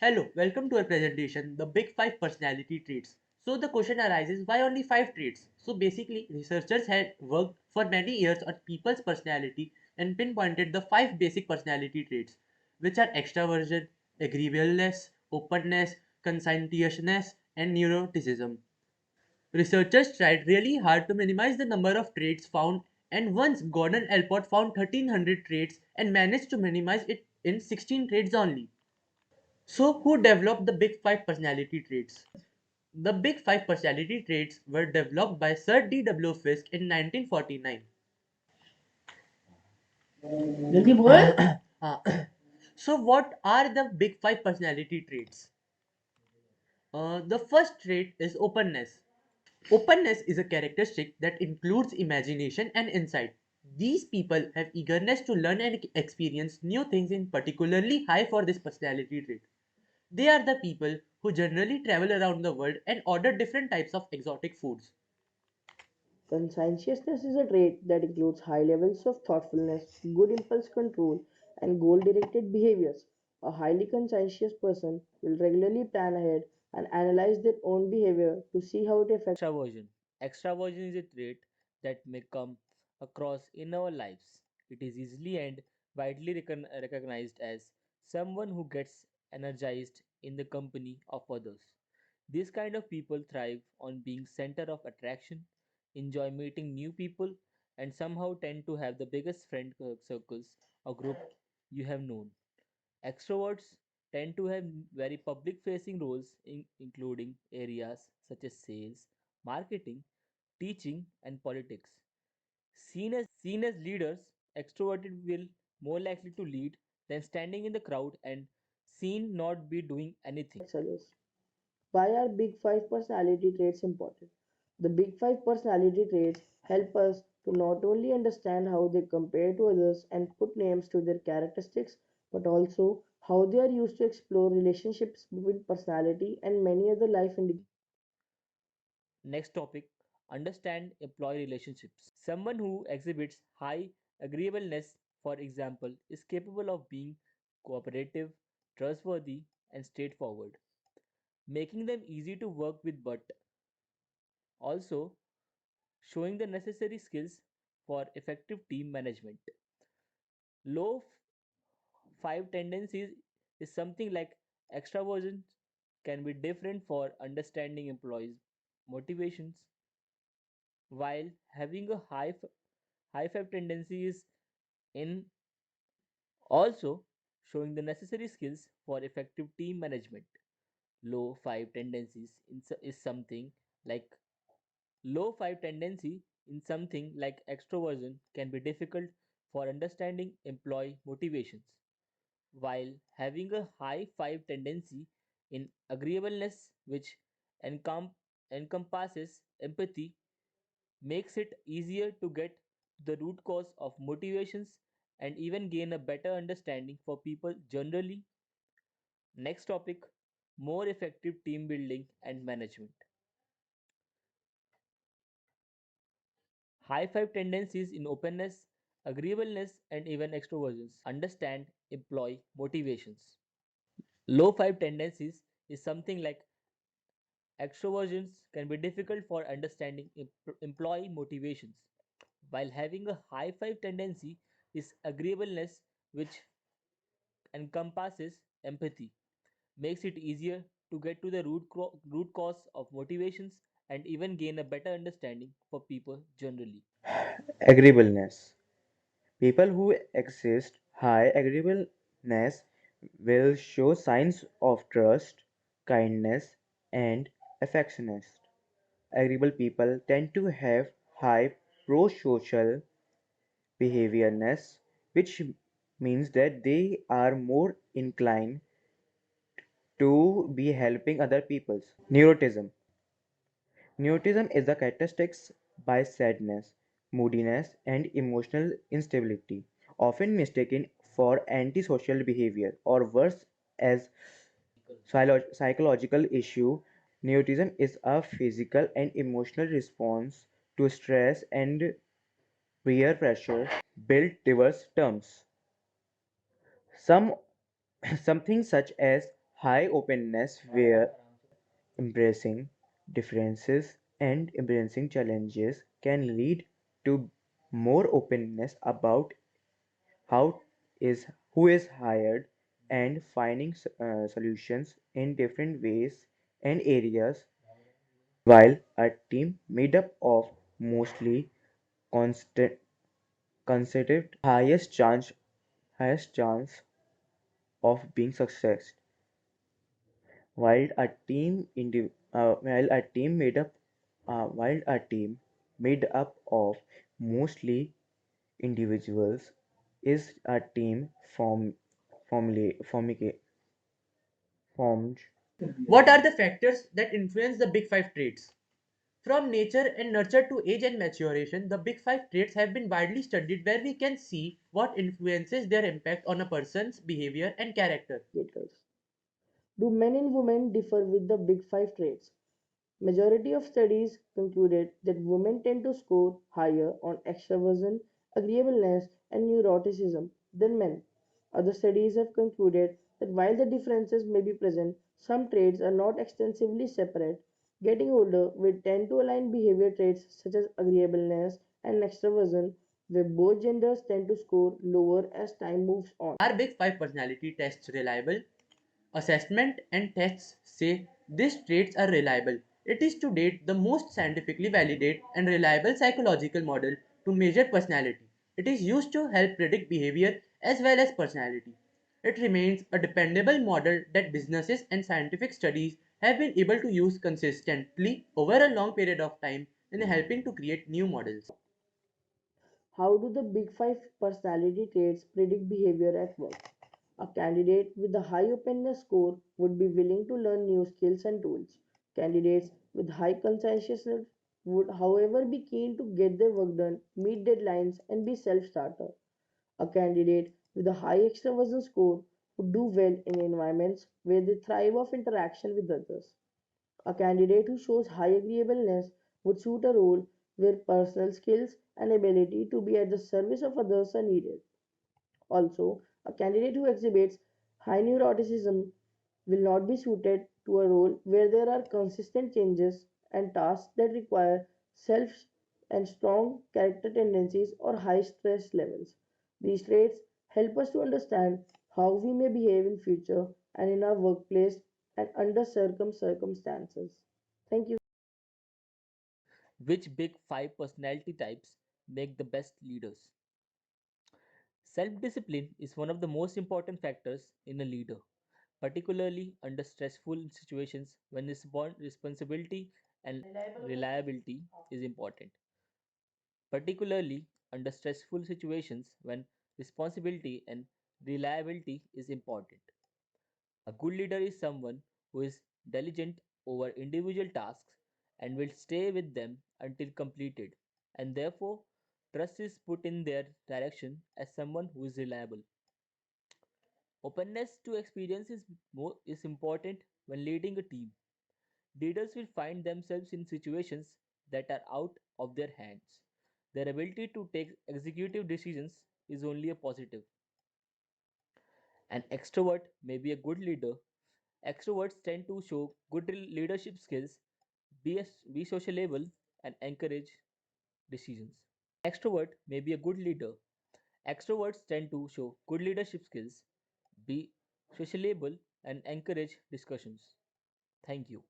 Hello, welcome to our presentation, the Big Five Personality Traits. So the question arises, why only five traits? So basically, researchers had worked for many years on people's personality and pinpointed the five basic personality traits, which are extraversion, agreeableness, openness, conscientiousness, and neuroticism. Researchers tried really hard to minimize the number of traits found, and once Gordon Allport found 1300 traits and managed to minimize it in 16 traits only. So, who developed the Big Five personality traits? The Big Five personality traits were developed by Sir D. W. Fisk in 1949. जल्दी बोल So, what are the Big Five personality traits? The first trait is openness. Openness is a characteristic that includes imagination and insight. These people have eagerness to learn and experience new things in particularly high for this personality trait. They are the people who generally travel around the world and order different types of exotic foods. Conscientiousness is a trait that includes high levels of thoughtfulness, good impulse control, and goal directed behaviors. A highly conscientious person will regularly plan ahead and analyze their own behavior to see how it affects. Extraversion. Extraversion is a trait that may come across in our lives. It is easily and widely recognized as someone who gets energized in the company of others. These kind of people thrive on being center of attraction, enjoy meeting new people, and somehow tend to have the biggest friend circles or group you have known. Extroverts tend to have very public facing roles, including areas such as sales, marketing, teaching, and politics. Seen as leaders, extroverted will more likely to lead than standing in the crowd and seen not be doing anything. Others. Why are Big Five personality traits important? The Big Five personality traits help us to not only understand how they compare to others and put names to their characteristics, but also how they are used to explore relationships between personality and many other life indicators. Next topic, understand employee relationships. Someone who exhibits high agreeableness, for example, is capable of being cooperative, trustworthy, and straightforward, making them easy to work with but also showing the necessary skills for effective team management. Low five tendencies is something like extraversion can be different for understanding employees' motivations, while having a high five tendency is in also showing the necessary skills for effective team management. Low five tendencies is something like Low five tendency in something like extroversion can be difficult for understanding employee motivations, while having a high five tendency in agreeableness, which encom- encompasses empathy, makes it easier to get to the root cause of motivations and even gain a better understanding for people generally. Next topic, more effective team building and management. High five tendencies in openness, agreeableness, and even extroversions. Understand employee motivations. Low five tendencies is something like extroversions can be difficult for understanding employee motivations, while having a high five tendency is agreeableness, which encompasses empathy, makes it easier to get to the root cause of motivations and even gain a better understanding for people generally. Agreeableness. People who exist high agreeableness will show signs of trust, kindness, and affectionate. Agreeable people tend to have high pro-social behaviorness, which means that they are more inclined to be helping other people. Neurotism. Neuroticism is the characteristic by sadness, moodiness, and emotional instability, often mistaken for antisocial behavior or worse as psychological issue. Neuroticism is a physical and emotional response to stress and peer pressure built diverse terms. Some something such as High openness where embracing differences and embracing challenges can lead to more openness about how is who is hired and finding solutions in different ways and areas, while a team made up of mostly constant considered highest chance of being success, while a team made up of mostly individuals is a team formed. What are the factors that influence the big five traits? From nature and nurture to age and maturation, the big five traits have been widely studied where we can see what influences their impact on a person's behavior and character. Indicators. Do men and women differ with the big five traits? Majority of studies concluded that women tend to score higher on extraversion, agreeableness, and neuroticism than men. Other studies have concluded that while the differences may be present, some traits are not extensively separate. Getting older, we tend to align behavior traits such as agreeableness and extraversion, where both genders tend to score lower as time moves on. Are big five personality tests reliable? Assessment and tests say these traits are reliable. It is to date the most scientifically validated and reliable psychological model to measure personality. It is used to help predict behavior as well as personality. It remains a dependable model that businesses and scientific studies have been able to use consistently over a long period of time in helping to create new models. How do the big five personality traits predict behavior at work? A candidate with a high openness score would be willing to learn new skills and tools. Candidates with high conscientiousness would, however, be keen to get their work done, meet deadlines, and be self starter. A candidate with a high extraversion score would do well in environments where they thrive of interaction with others. A candidate who shows high agreeableness would suit a role where personal skills and ability to be at the service of others are needed. Also, a candidate who exhibits high neuroticism will not be suited to a role where there are consistent changes and tasks that require self and strong character tendencies or high stress levels. These traits help us to understand how we may behave in future and in our workplace and under circumstances. Thank you. Which big five personality types make the best leaders? Self discipline is one of the most important factors in a leader, particularly under stressful situations when responsibility and reliability is important. Particularly under stressful situations when responsibility and reliability is important. A good leader is someone who is diligent over individual tasks and will stay with them until completed, and therefore trust is put in their direction as someone who is reliable. Openness to experience is important when leading a team. Leaders will find themselves in situations that are out of their hands. Their ability to take executive decisions is only a positive. An extrovert may be a good leader. Extroverts tend to show good leadership skills, be sociable, and encourage decisions. Extrovert may be a good leader. Extroverts tend to show good leadership skills, be sociable, and encourage discussions. Thank you.